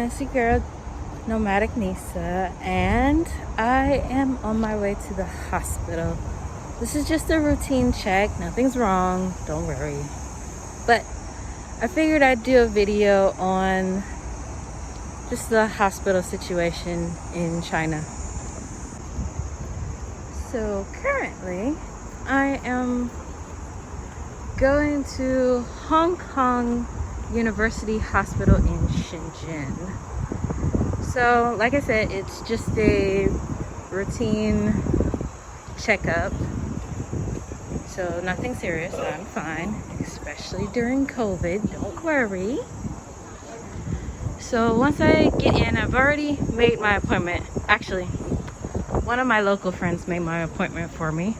Fancy Girl Nomadic Nisa, and I am on my way to the hospital. This is just a routine check, nothing's wrong, don't worry. But I figured I'd do a video on just the hospital situation in China. So currently I am going to Hong Kong University Hospital in Shenzhen. So like I said, it's just a routine checkup. So nothing serious, I'm fine, especially during COVID, don't worry. So once I get in, I've already made my appointment. Actually, one of my local friends made my appointment for me.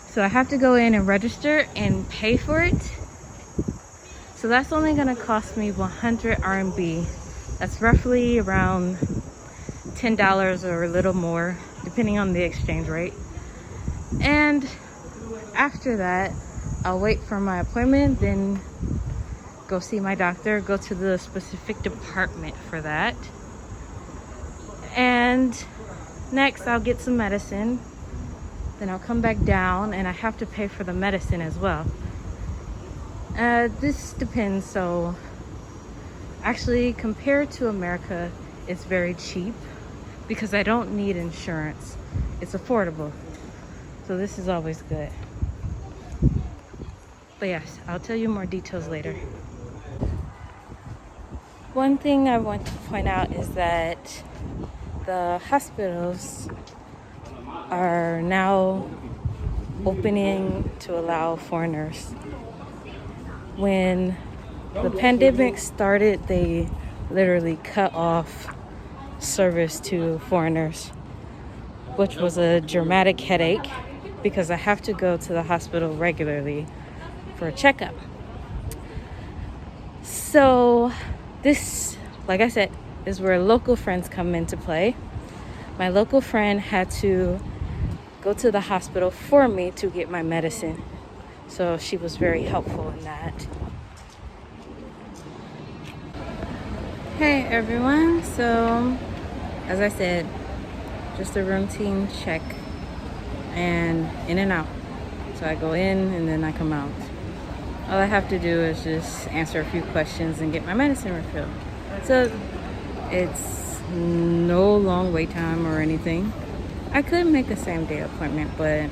So I have to go in and register and pay for it. So that's only gonna cost me 100 RMB. That's roughly around $10 or a little more, depending on the exchange rate. And after that, I'll wait for my appointment, then go see my doctor, go to the specific department for that. And next, I'll get some medicine. Then I'll come back down and I have to pay for the medicine as well. This depends, so actually compared to America, it's very cheap because I don't need insurance. It's affordable. So this is always good. But yes, I'll tell you more details later. One thing I want to point out is that the hospitals are now opening to allow foreigners. When the pandemic started, they literally cut off service to foreigners, which was a dramatic headache because I have to go to the hospital regularly for a checkup. So this, like I said, is where local friends come into play. My local friend had to go to the hospital for me to get my medicine. So she was very helpful in that. Hey everyone, so as I said, just a routine check and in and out. So I go in and then I come out. All I have to do is just answer a few questions and get my medicine refilled. So it's no long wait time or anything. I could make a same day appointment, but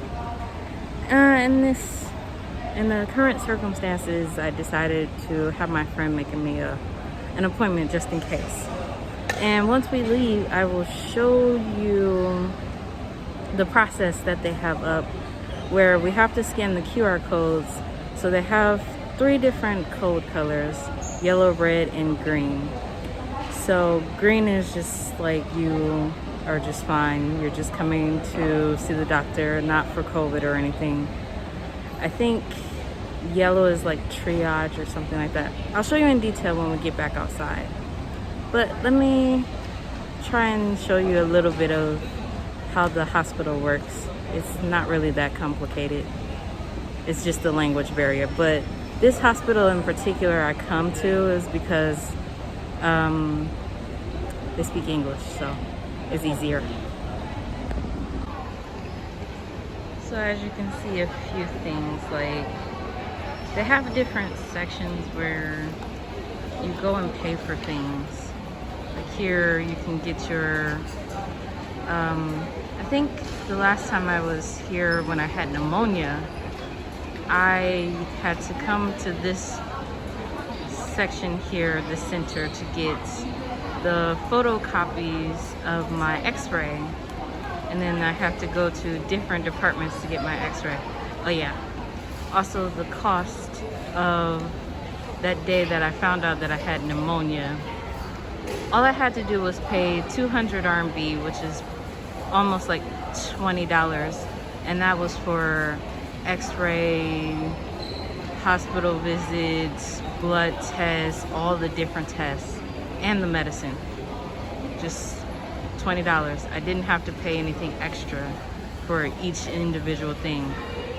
in the current circumstances, I decided to have my friend making me an appointment just in case. And once we leave, I will show you the process that they have up, where we have to scan the QR codes. So they have 3 different code colors: yellow, red, and green. So green is just like you are just fine. You're just coming to see the doctor, not for COVID or anything. I think yellow is like triage or something like that. I'll show you in detail when we get back outside. But let me try and show you a little bit of how the hospital works. It's not really that complicated. It's just the language barrier. But this hospital in particular I come to is because they speak English, so it's easier. So as you can see, a few things, like they have different sections where you go and pay for things. Like here you can get your I think the last time I was here when I had pneumonia, I had to come to this section here, the center, to get the photocopies of my x-ray, and then I have to go to different departments to get my x-ray. Oh yeah, also the cost of that day that I found out that I had pneumonia, all I had to do was pay 200 RMB, which is almost like $20, and that was for x-ray, hospital visits, blood tests, all the different tests, and the medicine. Just $20. I didn't have to pay anything extra for each individual thing.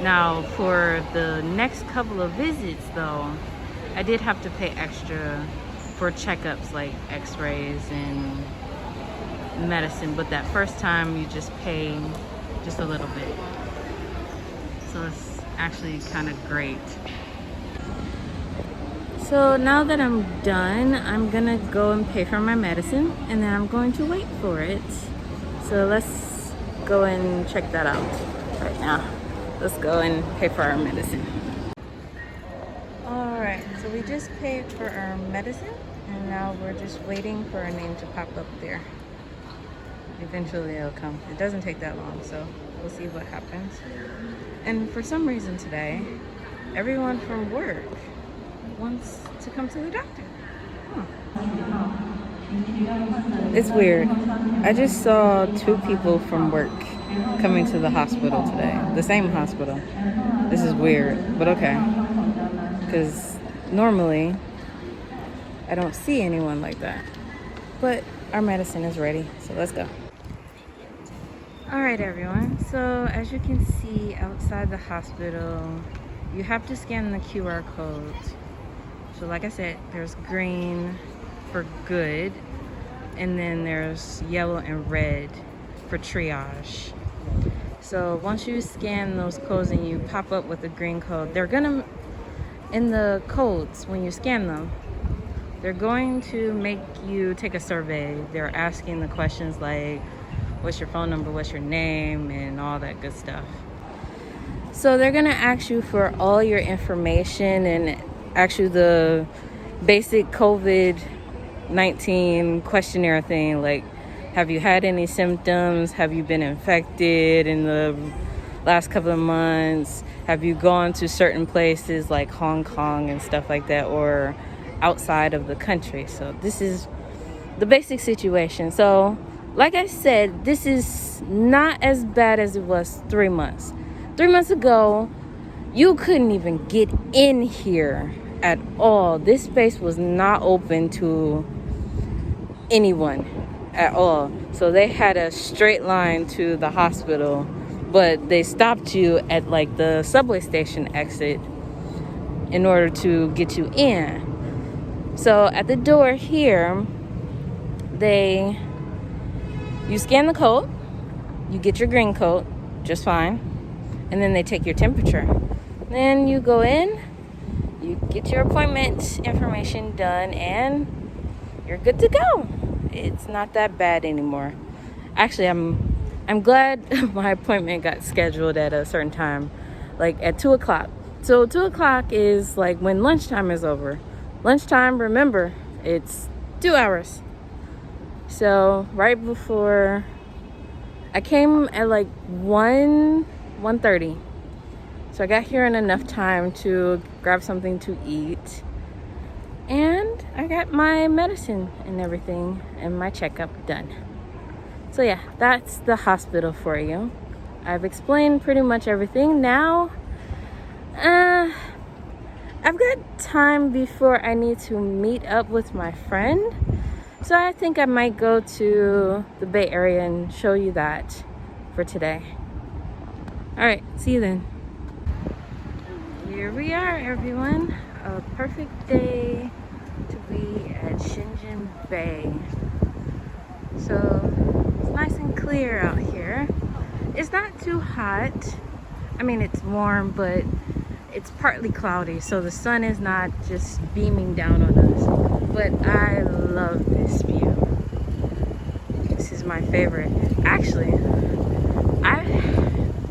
Now for the next couple of visits though, I did have to pay extra for checkups like x-rays and medicine, but that first time you just pay just a little bit. So it's actually kind of great. So now that I'm done, I'm gonna go and pay for my medicine, and then I'm going to wait for it. So let's go and check that out right now. Let's go and pay for our medicine. All right, so we just paid for our medicine, and now we're just waiting for our name to pop up there. Eventually it'll come. It doesn't take that long, so we'll see what happens. And for some reason today, everyone from work wants to come to the doctor. It's weird. I just saw 2 people from work coming to the hospital today. The same hospital. This is weird, but okay. Because normally I don't see anyone like that. But our medicine is ready, so let's go. All right, everyone. So as you can see outside the hospital, you have to scan the QR code. So like I said, there's green for good, and then there's yellow and red for triage. So once you scan those codes and you pop up with the green code, they're gonna, in the codes, when you scan them, they're going to make you take a survey. They're asking the questions like, what's your phone number, what's your name, and all that good stuff. So they're gonna ask you for all your information and ask you the basic COVID-19 questionnaire thing, like, have you had any symptoms? Have you been infected in the last couple of months? Have you gone to certain places like Hong Kong and stuff like that, or outside of the country? So this is the basic situation. So like I said, this is not as bad as it was 3 months. 3 months ago, you couldn't even get in here at all. This space was not open to anyone at all. So they had a straight line to the hospital, but they stopped you at like the subway station exit in order to get you in. So at the door here, you scan the code, you get your green code, just fine, and then they take your temperature. Then you go in, you get your appointment information done, and you're good to go. It's not that bad anymore. Actually, I'm glad my appointment got scheduled at a certain time, like at 2 o'clock. So 2 o'clock is like when lunchtime is over. Lunchtime, remember, it's 2 hours. So right before, I came at like 1:30. So I got here in enough time to grab something to eat. And I got my medicine and everything and my checkup done. So yeah, that's the hospital for you. I've explained pretty much everything. Now, I've got time before I need to meet up with my friend. So I think I might go to the Bay Area and show you that for today. All right, see you then. Here we are, everyone. A perfect day to be at Shenzhen Bay. So it's nice and clear out here. It's not too hot. I mean, it's warm, but it's partly cloudy, so the sun is not just beaming down on us. But I love this view. This is my favorite. Actually,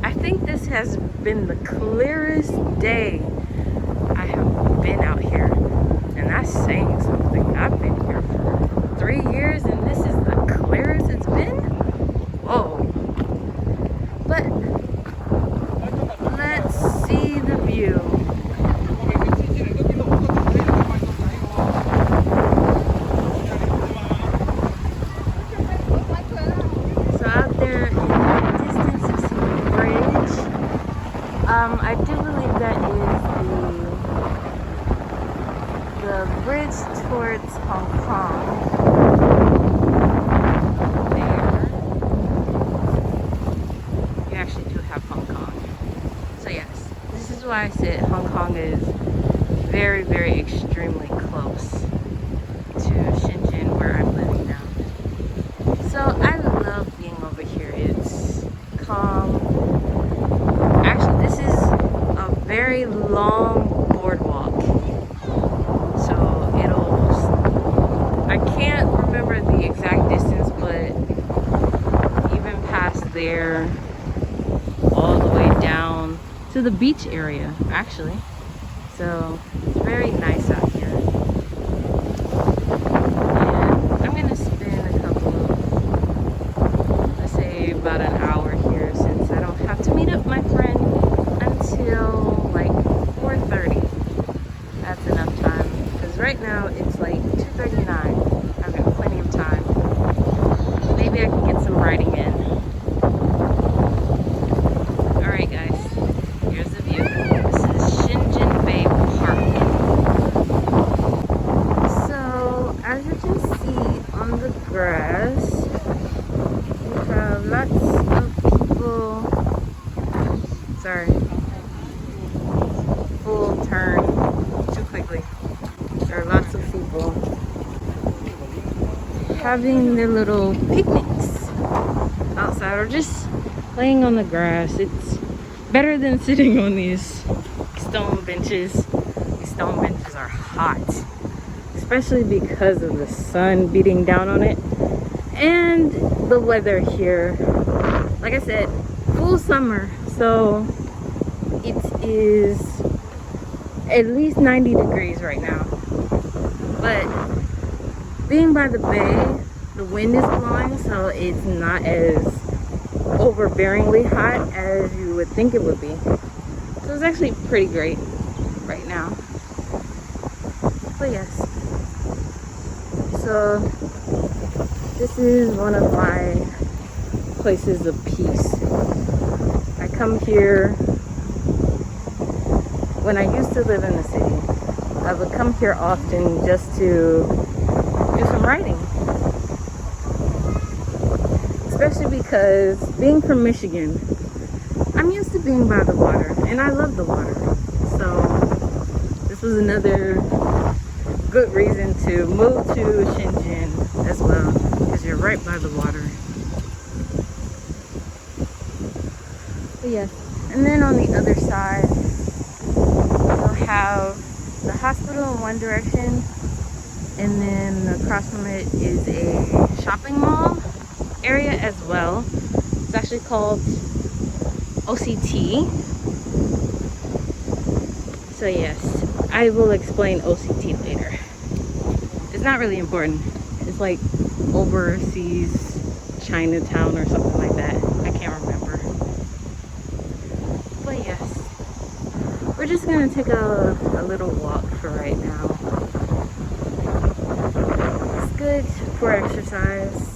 I think this has been the clearest day I have been out here. And that's saying something. I've been here for 3 years and this is the clearest it's been? Whoa. But let's see the view. I do believe that is the bridge towards Hong Kong. There. You actually do have Hong Kong. So yes, this is why I said Hong Kong is very, very extremely close Shenzhen, where I'm living now. So I love being over here. It's calm. Actually, this is a very long boardwalk. So I can't remember the exact distance, but even past there, all the way down to the beach area, actually. So it's very nice out here. And I'm gonna spend a couple of, let's say about an hour here, since I don't have to meet up my friend until like 4:30. That's enough time, because right now it's like 2:39. I've got plenty of time. Maybe I can get some writing in. Alright guys, here's the view. This is Shenzhen Bay Park. So, as you can see on the grass, we have lots of people. Sorry. Full turn too quickly. There are lots of people having their little picnics outside or just laying on the grass. It's better than sitting on these stone benches. These stone benches are hot, especially because of the sun beating down on it and the weather here. Like I said, full summer, so it is at least 90 degrees right now. But being by the bay, the wind is blowing, so it's not as overbearingly hot as you would think it would be. So it's actually pretty great right now. But yes, so this is one of my places of peace. I come here when I used to live in the city. I would come here often just to do some writing. Especially because being from Michigan, I'm used to being by the water and I love the water. So this was another good reason to move to Shenzhen as well, because you're right by the water. But yes, and then on the other side, you'll have the hospital in one direction, and then across from it is a shopping mall area as well. It's actually called OCT. So yes, I will explain OCT later. It's not really important. It's like overseas Chinatown or something like that. I can't remember. But yes, we're just gonna take a little walk for right now. It's good for exercise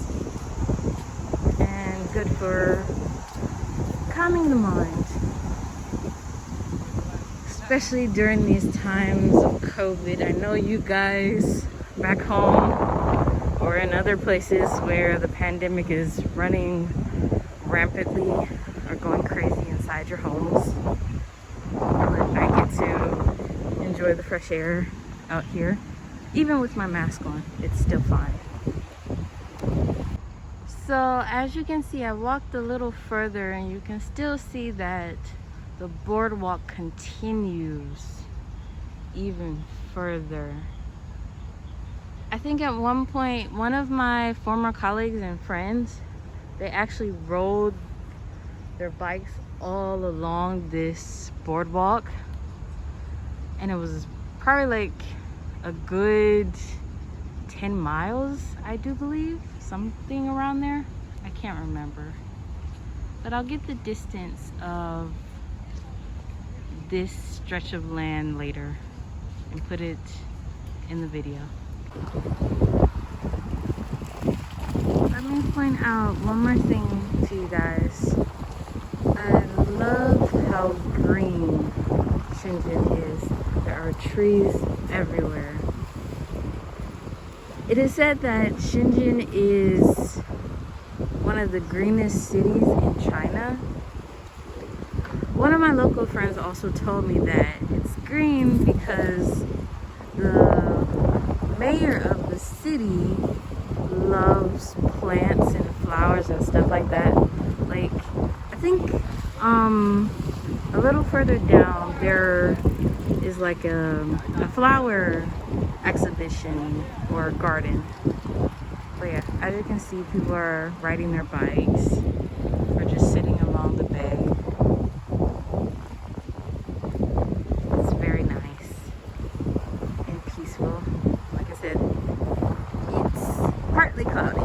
and good for calming the mind, especially during these times of COVID. I know you guys back home or in other places where the pandemic is running rampantly are going crazy inside your homes, but I get to enjoy the fresh air out here. Even with my mask on, it's still fine. So as you can see, I walked a little further and you can still see that the boardwalk continues even further. I think at one point, one of my former colleagues and friends, they actually rode their bikes all along this boardwalk, and it was probably like a good 10 miles, I do believe, something around there. I can't remember, but I'll get the distance of this stretch of land later and put it in the video. Let me point out one more thing to you guys. I love how green Shenzhen is. There are trees everywhere. It is said that Shenzhen is one of the greenest cities in China. One of my local friends also told me that it's green because the mayor of the city loves plants and flowers and stuff like that. Like, I think a little further down there is like a flower exhibition or garden. But yeah, as you can see, people are riding their bikes or just sitting along the bay. It's very nice and peaceful. Like I said, it's partly cloudy.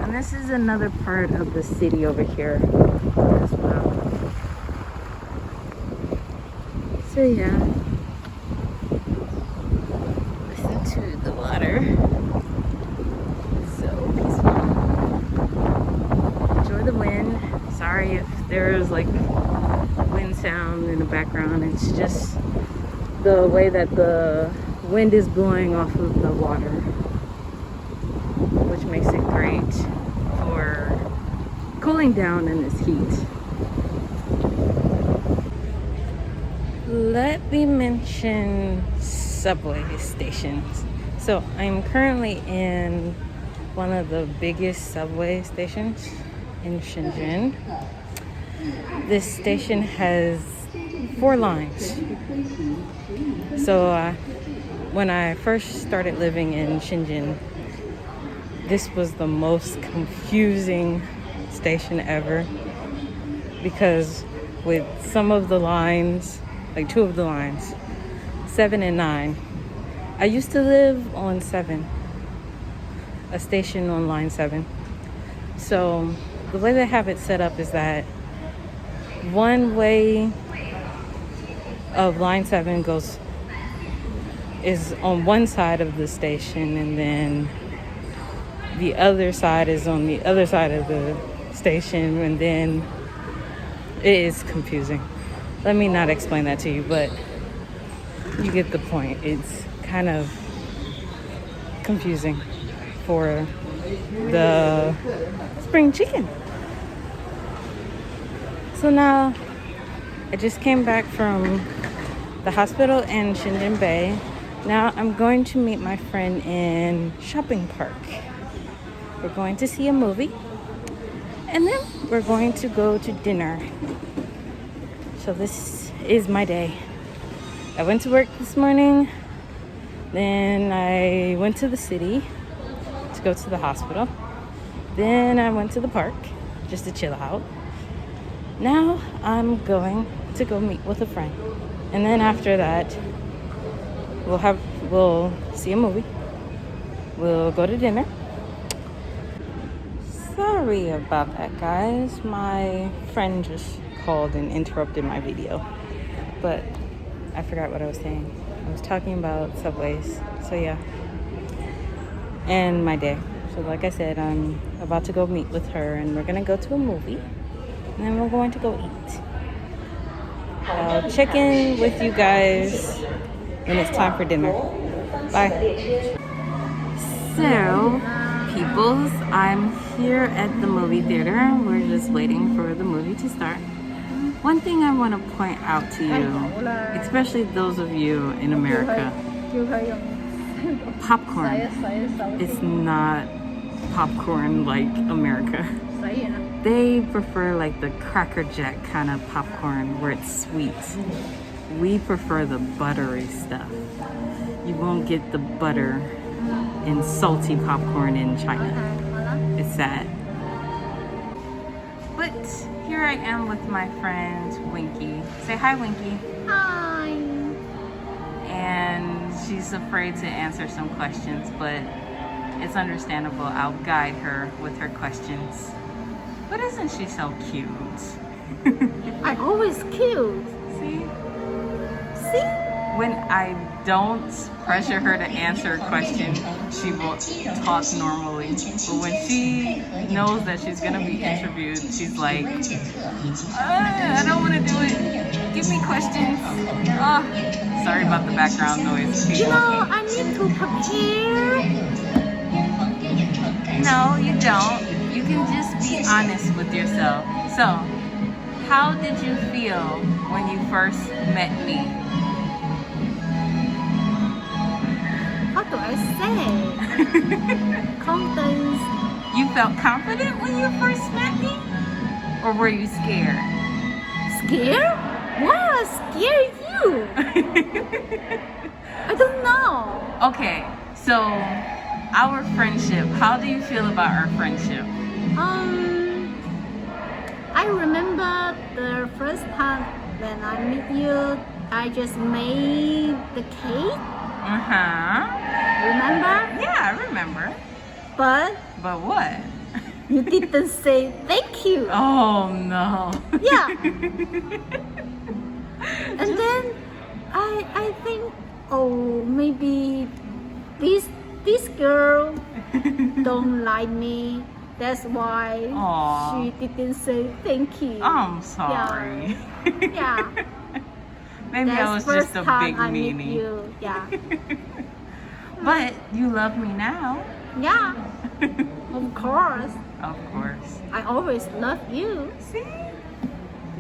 And this is another part of the city over here as well. So yeah, listen to the water. So peaceful. Enjoy the wind. Sorry if there's like wind sound in the background. It's just the way that the wind is blowing off of the water, which makes it great for cooling down in this heat. Let me mention subway stations. So I'm currently in one of the biggest subway stations in Shenzhen. This station has 4 lines. So when I first started living in Shenzhen, this was the most confusing station ever, because with some of the lines, like 2 of the lines, 7 and 9. I used to live on 7, a station on line 7. So the way they have it set up is that one way of line 7 is on one side of the station, and then the other side is on the other side of the station, and then it is confusing. Let me not explain that to you, but you get the point. It's kind of confusing for the spring chicken. So now I just came back from the hospital in Shenzhen Bay. Now I'm going to meet my friend in shopping park. We're going to see a movie, and then we're going to go to dinner. So this is my day. I went to work this morning, then I went to the city to go to the hospital, then I went to the park just to chill out. Now I'm going to go meet with a friend, and then after that we'll see a movie, we'll go to dinner. Sorry about that, guys. My friend just called and interrupted my video, but I forgot what I was saying. I was talking about subways. So yeah, and my day. So like I said, I'm about to go meet with her, and we're gonna go to a movie, and then we're going to go eat. I'll check in with you guys when it's time for dinner. Bye. So peoples, I'm here at the movie theater. We're just waiting for the movie to start. One thing I want to point out to you, especially those of you in America, popcorn is not popcorn like America. They prefer like the Cracker Jack kind of popcorn where it's sweet. We prefer the buttery stuff. You won't get the butter and salty popcorn in China. It's sad. But here I am with my friend Wenky. Say hi, Wenky. Hi. And she's afraid to answer some questions, but it's understandable. I'll guide her with her questions. But isn't she so cute? I'm always cute. See? See? When I don't pressure her to answer a question, she will talk normally. But when she knows that she's gonna be interviewed, she's like, I don't want to do it. Give me questions. Oh, sorry about the background noise. You know, I need to prepare. No, you don't. You can just be honest with yourself. So, how did you feel when you first met me? What do I say? Confidence. You felt confident when you first met me? Or were you scared? Scared? Why I scare you? I don't know. Okay, so our friendship, how do you feel about our friendship? I remember the first time when I meet you, I just made the cake. Remember? Yeah, I remember. But But what? you didn't say thank you. Oh no. Yeah. And then I think, oh, maybe this girl don't like me. That's why Aw. she didn't say thank you. I'm sorry. Yeah. Maybe I was That's just a first time big I meet meanie. you. Yeah. But you love me now. Yeah. Of course. Of course. I always love you. See?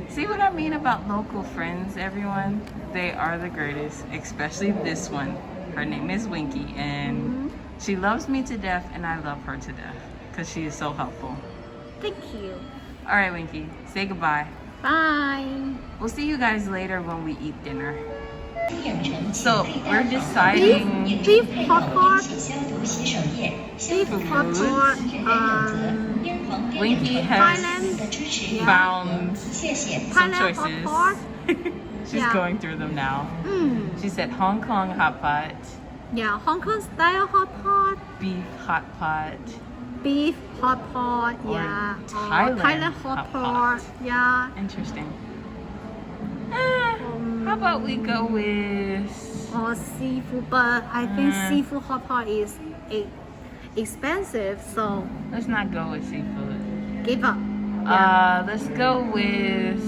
See what I mean about local friends, everyone? They are the greatest, especially this one. Her name is Wenky, and she loves me to death, and I love her to death because she is so helpful. Thank you. All right, Wenky, say goodbye. Bye. We'll see you guys later when we eat dinner. So we're deciding Beef hot pot. Beef hot pot. Wenky has Thailand. Yeah. found some Thailand hot choices. pot. She's Yeah. going through them now. She said Hong Kong hot pot, Yeah, Hong Kong style hot pot. beef hot pot, Beef hot pot. Or Yeah. Thailand hot hot pot. pot. Yeah. interesting. How about we go with Or seafood, but I think seafood hot pot is expensive, so let's not go with seafood. give up. Let's go with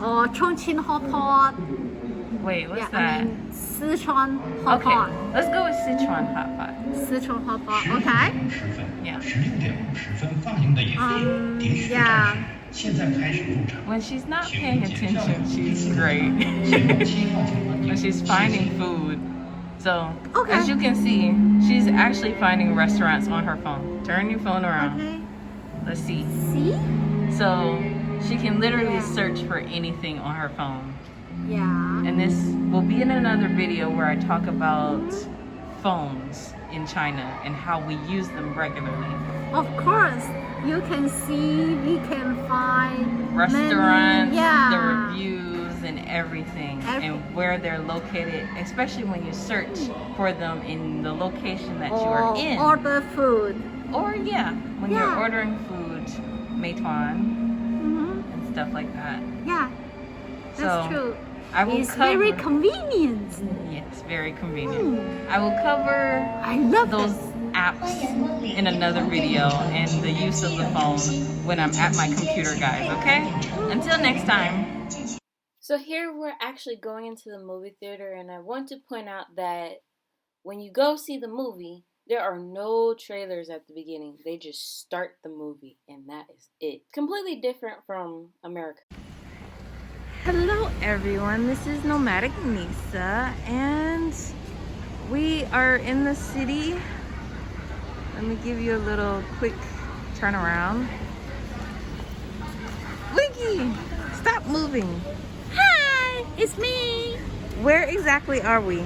Or Chongqing hot pot. wait, what's Yeah, that? I mean Sichuan hot Okay, pot. let's go with Sichuan hot pot. Sichuan hot pot. Okay. Yeah. Yeah. When she's not paying attention, she's great. When she's finding food. So, Okay. as you can see, she's actually finding restaurants on her phone. Turn your phone around. Okay. Let's see. See? So, she can literally search for anything on her phone. Yeah. And this will be in another video where I talk about phones in China and how we use them regularly. Of course, you can see, we can find Restaurants, many, yeah. the reviews, and everything, and where they're located, especially when you search for them in the location that you are in. Order food. Or yeah, when you're Yeah. ordering food, Meituan and stuff like that. Yeah, that's So, true. I will It's cover. very convenient. Yes, very convenient. I will cover I love those this. apps in another video and the use of the phone when I'm at my computer, guys, okay? Until next time. So here we're actually going into the movie theater, and I want to point out that when you go see the movie, there are no trailers at the beginning. They just start the movie, and that is it. Completely different from America. Hello everyone, this is Nomadic Nisa, and we are in the city. Let me give you a little quick turnaround. Wenky, stop moving. Hi, it's me. Where exactly are we?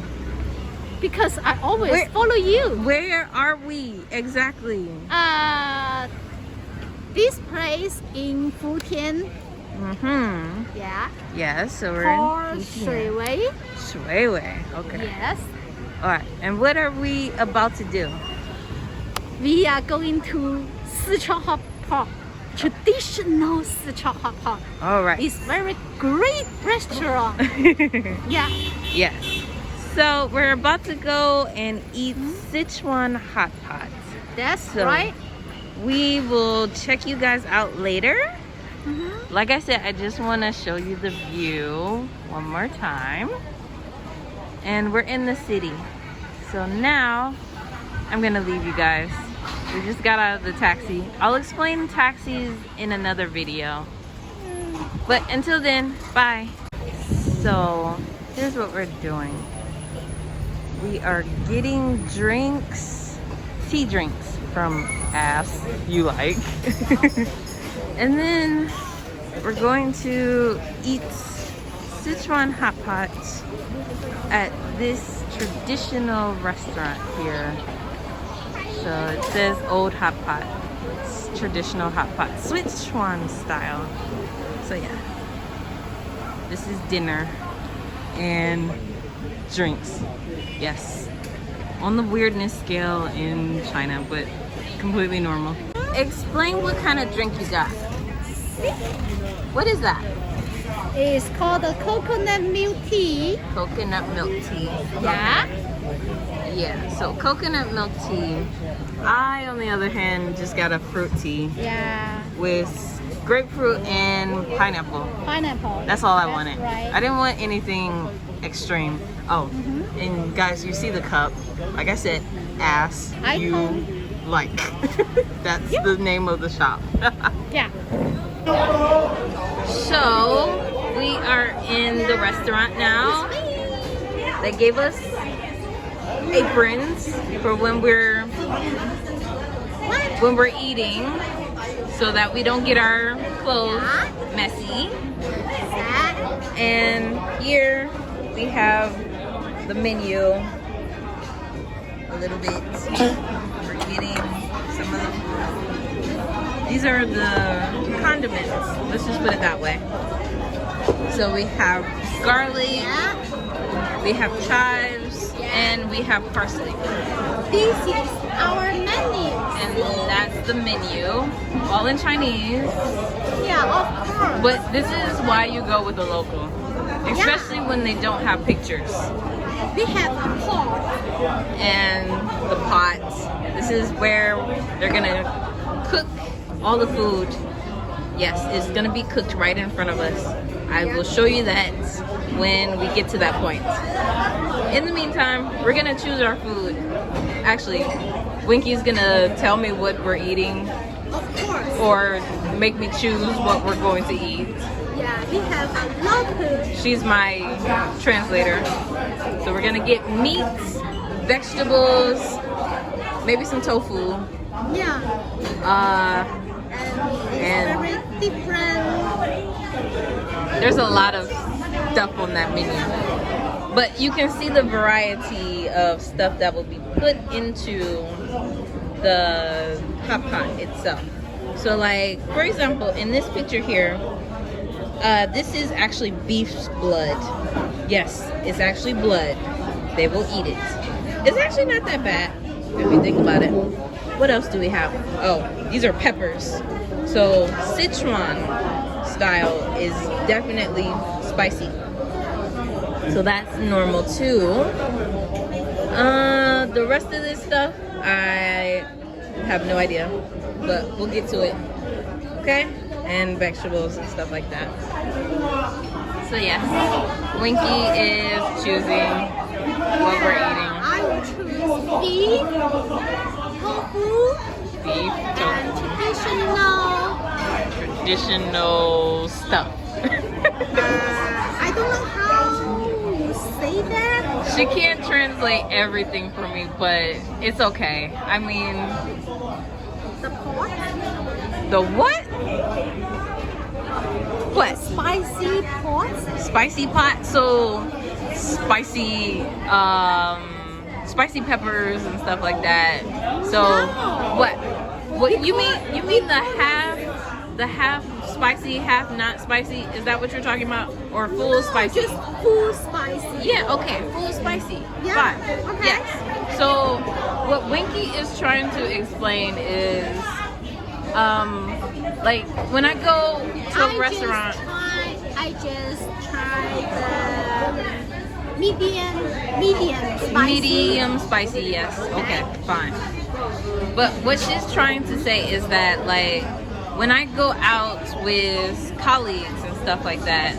Because I always Where- follow you. Where are we exactly? This place in Futian. Yeah. Yes, so we're Called in Shuiwei. Shuiwei. Okay. Yes. Alright, and what are we about to do? We are going to Sichuan hot pot. Traditional Sichuan hot pot. Alright. It's very great restaurant. Yeah. Yes. So we're about to go and eat Sichuan hot pot. That's So- right. We will check you guys out later. Like I said, I just want to show you the view one more time. And we're in the city. So now I'm gonna leave you guys. We just got out of the taxi. I'll explain taxis in another video. But until then, bye. So here's what we're doing. We are getting drinks tea drinks from Ass You Like. And then we're going to eat Sichuan hot pot at this traditional restaurant here. So it says Old Hot Pot. It's traditional hot pot, Sichuan style. So yeah, this is dinner and drinks. Yes, on the weirdness scale in China, but completely normal. Explain what kind of drink you got. What is that? It's called a coconut milk tea. Coconut milk tea. Yeah. Yeah, so coconut milk tea. I, on the other hand, just got a fruit tea Yeah. with grapefruit and pineapple. Pineapple. That's all I That's wanted. right. I didn't want anything extreme. Oh, and guys, you see the cup. Like I said, Ass You Icon. Like. That's the name of the shop. Yeah. So, we are in the restaurant now. They gave us aprons for when we're eating, so that we don't get our clothes messy. And here we have the menu a little bit. We're getting some of the food. These are the condiments. Let's just put it that way. So we have garlic, we have chives, and we have parsley. This is our menu. And that's the menu, all in Chinese. Yeah, of course. But this is why you go with a local, especially when they don't have pictures. We have a pot. And the pot, this is where they're gonna cook all the food. Yes, it's gonna be cooked right in front of us. I will show you that when we get to that point. In the meantime, we're gonna choose our food. Actually, Wenky's gonna tell me what we're eating, Of course. or make me choose what we're going to eat. Yeah, we have a local. She's my translator. So we're gonna get meats, vegetables, maybe some tofu. Yeah. And Very different. there's a lot of stuff on that menu. But you can see the variety of stuff that will be put into the hot pot itself. So like, for example, in this picture here, this is actually beef's blood. Yes, it's actually blood. They will eat it. It's actually not that bad if you think about it. What else do we have? Oh, these are peppers. So Sichuan style is definitely spicy. So that's normal too. The rest of this stuff, I have no idea, but we'll get to it. Okay? And vegetables and stuff like that. So yes, Wenky is choosing what we're eating. I will choose beef, tofu, Beef, and traditional stuff. I don't know how you say that. She can't translate everything for me, but it's okay. I mean, The pot, the what? What? spicy pot. Spicy pot? So spicy, spicy peppers and stuff like that. So what? What you mean? You mean the half spicy, half not spicy? Is that what you're talking about? Or full spicy? Just full spicy. Yeah, okay, full spicy. Yeah, Fine. okay. Yes. So what Wenky is trying to explain is, like when I go to a restaurant. I just tried the medium spicy. Medium spicy, yes. Okay, fine. But what she's trying to say is that, like, when I go out with colleagues and stuff like that,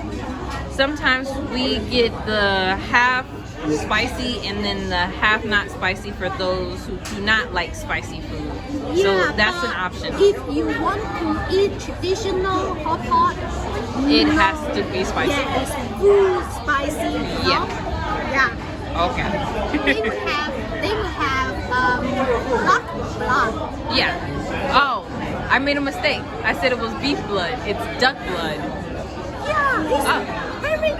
sometimes we get the half spicy and then the half not spicy for those who do not like spicy food. Yeah, So that's an but option. If you want to eat traditional hot pot, It has to be spicy. yeah, it's full spicy. Yeah. Yeah. Okay. They will have Duck blood. Yeah. Oh, I made a mistake. I said it was beef blood. It's duck blood. Yeah, it's very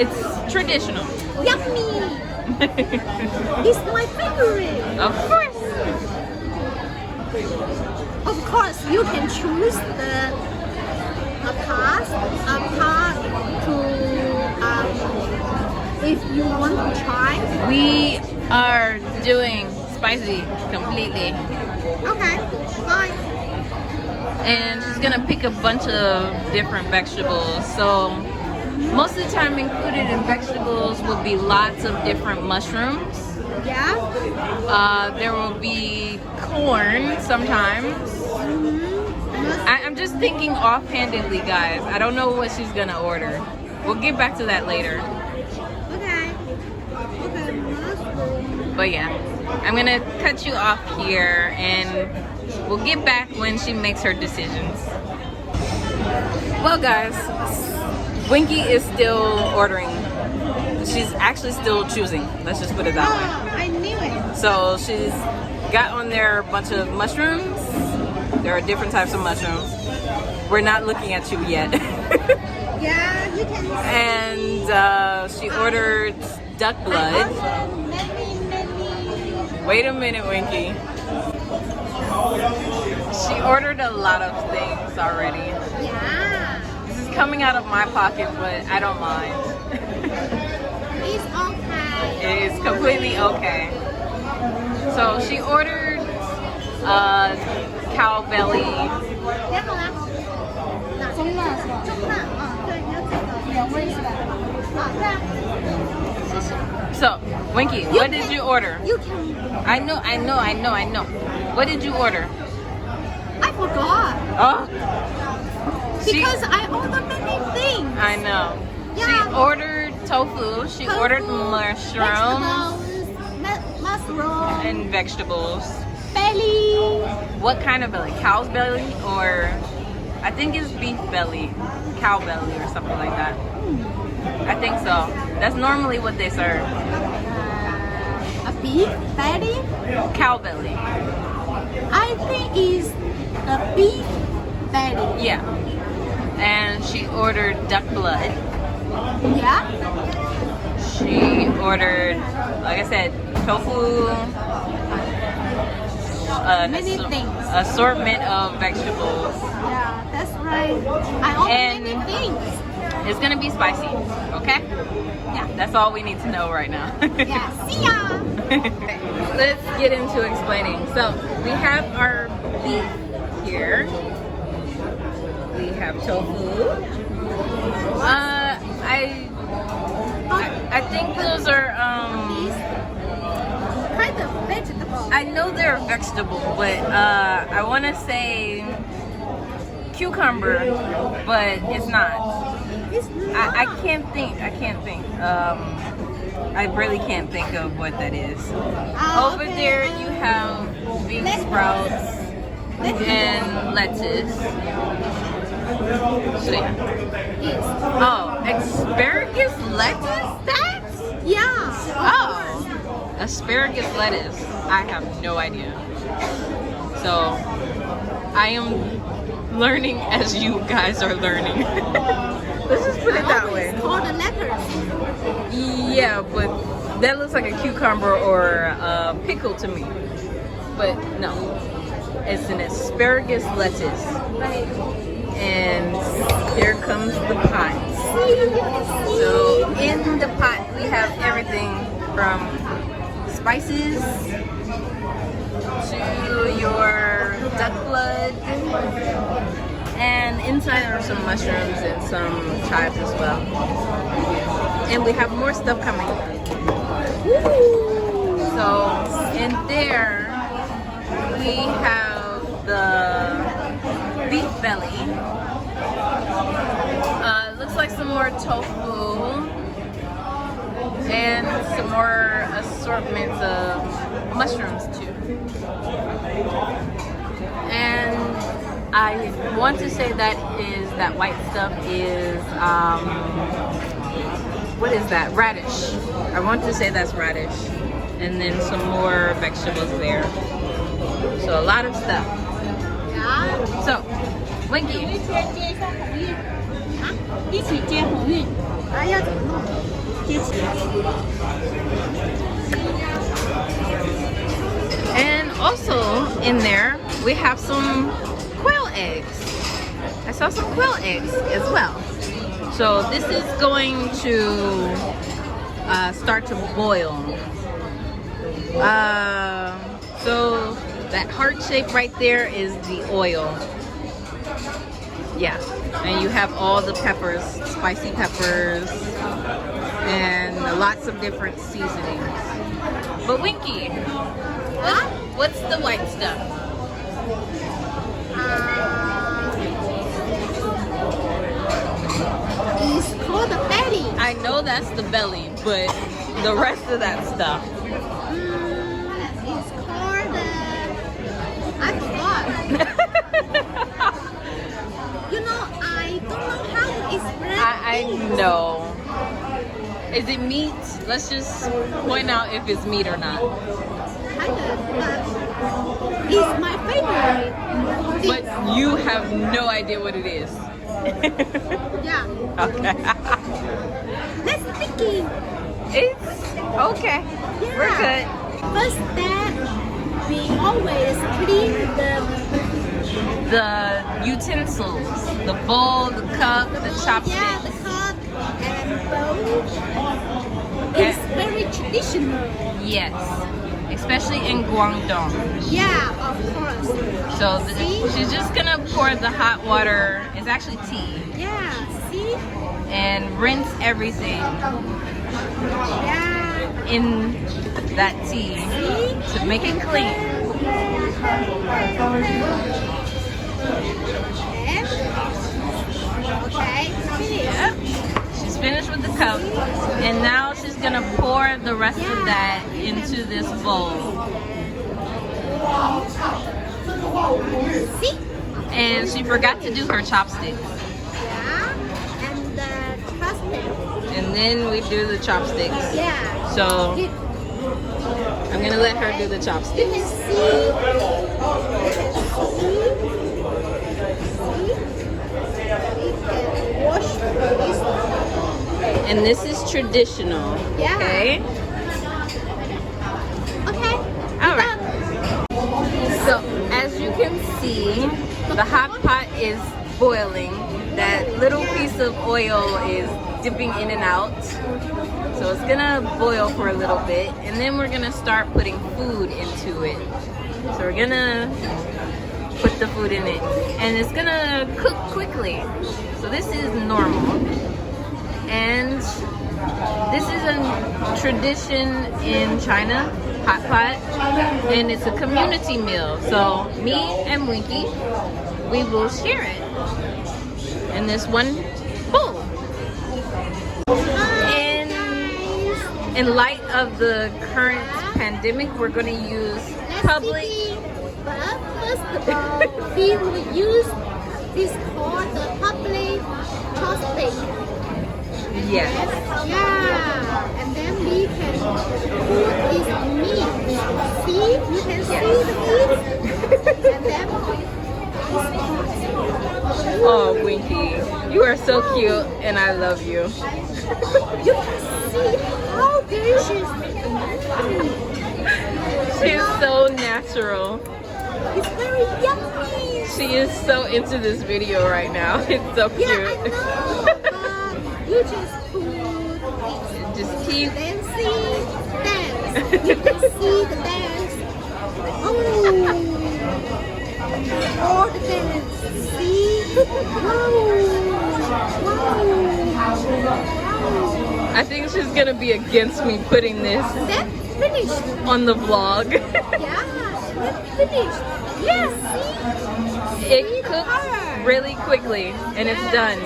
It's traditional. yummy. It's my favorite. Of course. Of course, you can choose a part to if you want to try. We are doing spicy completely. Okay, fine. And she's gonna pick a bunch of different vegetables. So most of the time included in vegetables will be lots of different mushrooms. Yeah. There will be corn sometimes. I'm just thinking offhandedly, guys. I don't know what she's gonna order. We'll get back to that later. Okay. Okay, mushroom. But yeah, I'm gonna cut you off here and we'll get back when she makes her decisions. Well guys, Wenky is still ordering. She's actually still choosing. Let's just put it that way. I knew it. So she's got on there a bunch of mushrooms. There are different types of mushrooms. We're not looking at you yet. Yeah, you can. And she ordered duck blood. Many. Wait a minute, Wenky. She ordered a lot of things already. Yeah. This is coming out of my pocket, but I don't mind. It's okay. It is completely okay. So she ordered cow belly. 天好啦。中辣是吧？中辣啊，对，要这个原味是吧？啊，对啊。谢谢。 So, Wenky, what did you order? You can. I know. What did you order? I forgot Oh, because I ordered many things. I know. She Yeah. ordered tofu. She ordered mushrooms Vegetables, mushroom, and vegetables. belly. What kind of belly? Cow's belly or I think it's beef belly, cow belly or something like that. I think so. That's normally what they serve. A beef belly. Cow belly. I think is a beef belly. Yeah. And she ordered duck blood. Yeah. She ordered, like I said, tofu. Many things. Assortment of vegetables. Yeah, that's right. I ordered And- many things. It's gonna be spicy, okay? Yeah. That's all we need to know right now. Yeah. See ya. Let's get into explaining. So we have our beef here. We have tofu. I think those are Kind of vegetable. I know they're a vegetable, but I want to say cucumber, but it's not. It's I can't think. I really can't think of what that is. Over okay. there you have bean sprouts and lettuce. So yeah. Yes. Oh, asparagus lettuce? That's? Yeah. Oh, asparagus lettuce. I have no idea. So I am learning as you guys are learning. Let's just put it that way. Call the letters. Yeah, but that looks like a cucumber or a pickle to me. But no, it's an asparagus lettuce. And here comes the pot. So in the pot we have everything from spices to your duck blood, and inside are some mushrooms and some chives as well. And we have more stuff coming. So in there we have the beef belly. Looks like some more tofu and some more assortments of mushrooms too. And I want to say that white stuff is what is that? Radish. I want to say that's radish. and then some more vegetables there. So a lot of stuff. Yeah. So, Wenky, 一起接红运。啊，要怎么弄？接起来。 and also in there we have some quail eggs. I saw some quail eggs as well. So this is going to start to boil. So that heart shape right there is the oil. Yeah, and you have all the peppers, spicy peppers, and lots of different seasonings. But Wenky, what's the white stuff? It's called the belly. I know that's the belly, but the rest of that stuff. It's called I forgot. You know, I don't know how to explain. I know. Is it meat? Let's just point out if it's meat or not. Kind of, but it's my favorite. But you have no idea what it is. Yeah. Okay. Let's begin. It's okay. Yeah. We're good. First step, we always clean The utensils, the bowl, the cup, the chopsticks. yeah, the cup and bowl. It's very traditional. Yes, especially in Guangdong. Yeah, of course. So See? she's just gonna pour the hot water. It's actually tea, Yeah, see? and rinse everything Yeah. in that tea See? to make it clean. Okay, finish. Yep. She's finished with the cup, and now she's gonna pour the rest of that into this bowl. See? And she forgot to do her chopsticks. Yeah. And trust me. And then we do the chopsticks. Yeah. So You, I'm gonna let her do the you chopsticks. can see. We can wash this. And this is traditional. Yeah. Okay? Okay. All right. So as you can see, the hot pot is boiling. That little piece of oil is dipping in and out. So it's gonna boil for a little bit, and then we're gonna start putting food into it. So we're gonna put the food in it, and it's gonna cook quickly. So this is normal, and this is a tradition in China, hot pot, and it's a community meal. So me and Wenky, we will share it in this one bowl. And in light of the current pandemic, we're going to use public. But first of all, we will use this called the public chopstick. Yes. Yeah, and then we can put this meat. See, you can see the meat, and then Oh, Wenky, you are so cute, and I love you. you can see how delicious. She's so natural. It's very yummy. She is so into this video right now. It's so cute. Yeah, I know. But you just put this. Just keep. Dancing, dance. You can see the dance. Oh, all the dance. See? Wow. I think she's gonna be against me putting this Then finish. on the vlog. Yeah, then finish. Yeah, see? It cooks really quickly, and it's done.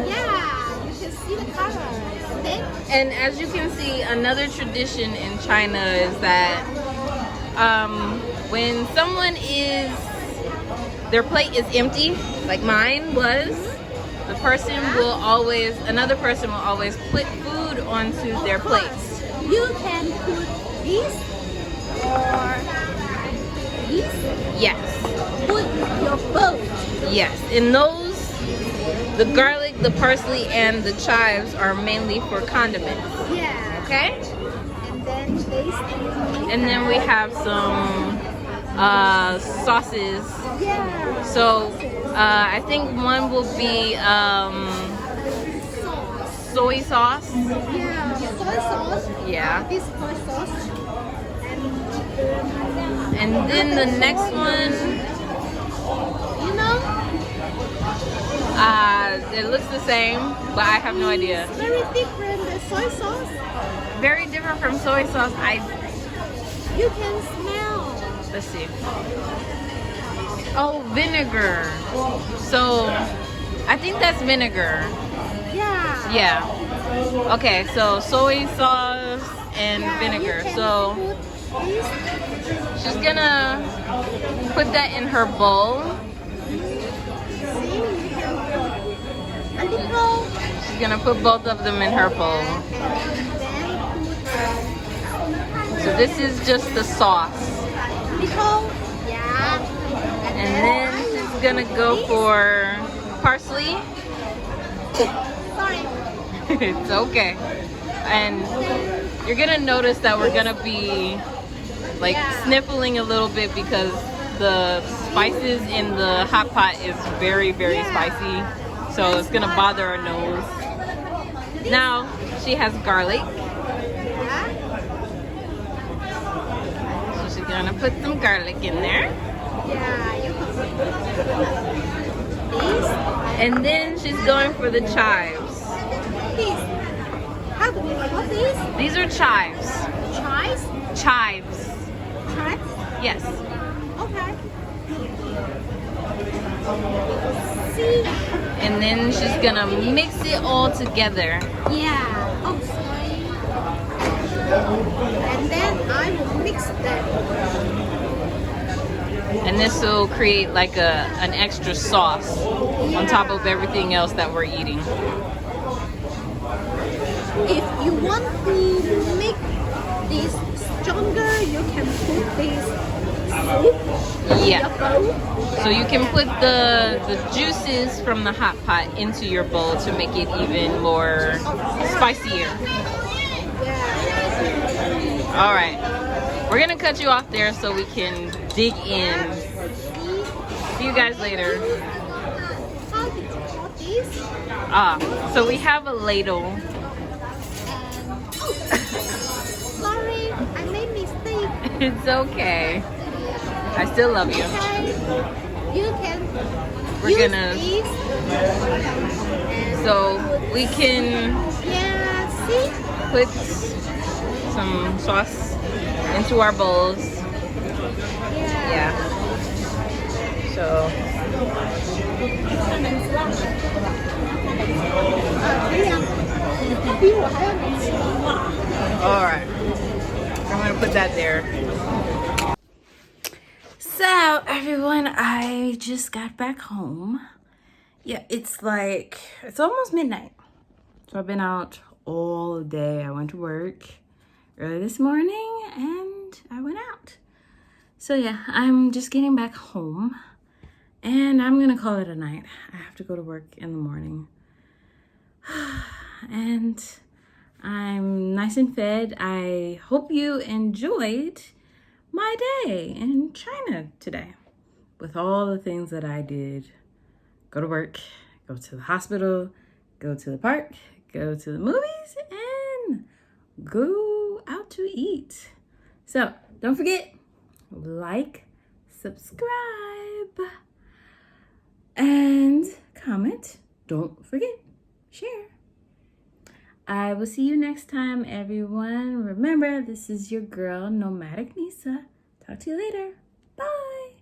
Yeah, you can see the color. Okay? And as you can see, another tradition in China is that when someone is, their plate is empty, like mine was, the person will always, another person will always put food onto their plates. You can put this Yes. Put your bowl. Yes. In those, the garlic, the parsley, and the chives are mainly for condiments. Yeah. Okay? And then this. And then we have some sauces. Yeah. So I think one will be soy sauce. Yeah. Soy sauce. Yeah. This soy sauce. And then the next one, You know, it looks the same, but I have no idea. it's very different. The soy sauce, Very different from soy sauce. you can smell. Let's see. Oh, vinegar. So I think that's vinegar. Yeah. Yeah. Okay, so soy sauce and Yeah, vinegar. you can So put this. she's gonna put that in her bowl. See, you can put a little. She's gonna put both of them in her bowl. And then So this is just the sauce. put little. Yeah. And then she's gonna go for parsley. Sorry. It's okay. And you're gonna notice that we're gonna be like sniffling a little bit because the spices in the hot pot is very, very spicy. So it's gonna bother our nose. Now she has garlic. Yeah. So she's gonna put some garlic in there. Yeah. You can put this. And then she's going for the chives. This. How do we call this? These are chives. Chives? Chives. Chives? Yes. Okay. See? And then she's gonna mix it all together. Yeah. Oh, sorry. And then I will mix that. And this will create like an extra sauce on top of everything else that we're eating. If you want to make this stronger, you can put this soup in Yeah. your bowl. So you can put the juices from the hot pot into your bowl to make it even more spicier. Yeah. All right. We're gonna cut you off there so we can dig in. See you guys later. How did you call this? So we have a ladle. Sorry, I made mistake. It's okay. I still love you. Okay. You can We're use gonna- this. And So we can yeah, see? put some sauce into our bowls. Yeah. So all right. I'm gonna put that there. So everyone, I just got back home. Yeah, it's almost midnight. So I've been out all day. I went to work early this morning and I went out. So yeah, I'm just getting back home and I'm gonna call it a night. I have to go to work in the morning. And I'm nice and fed. I hope you enjoyed my day in China today with all the things that I did. Go to work, go to the hospital, go to the park, go to the movies, and go out to eat. So don't forget, like, subscribe, and comment. Don't forget, share. I will see you next time, everyone. Remember, this is your girl, Nomadic Nisa. Talk to you later. Bye.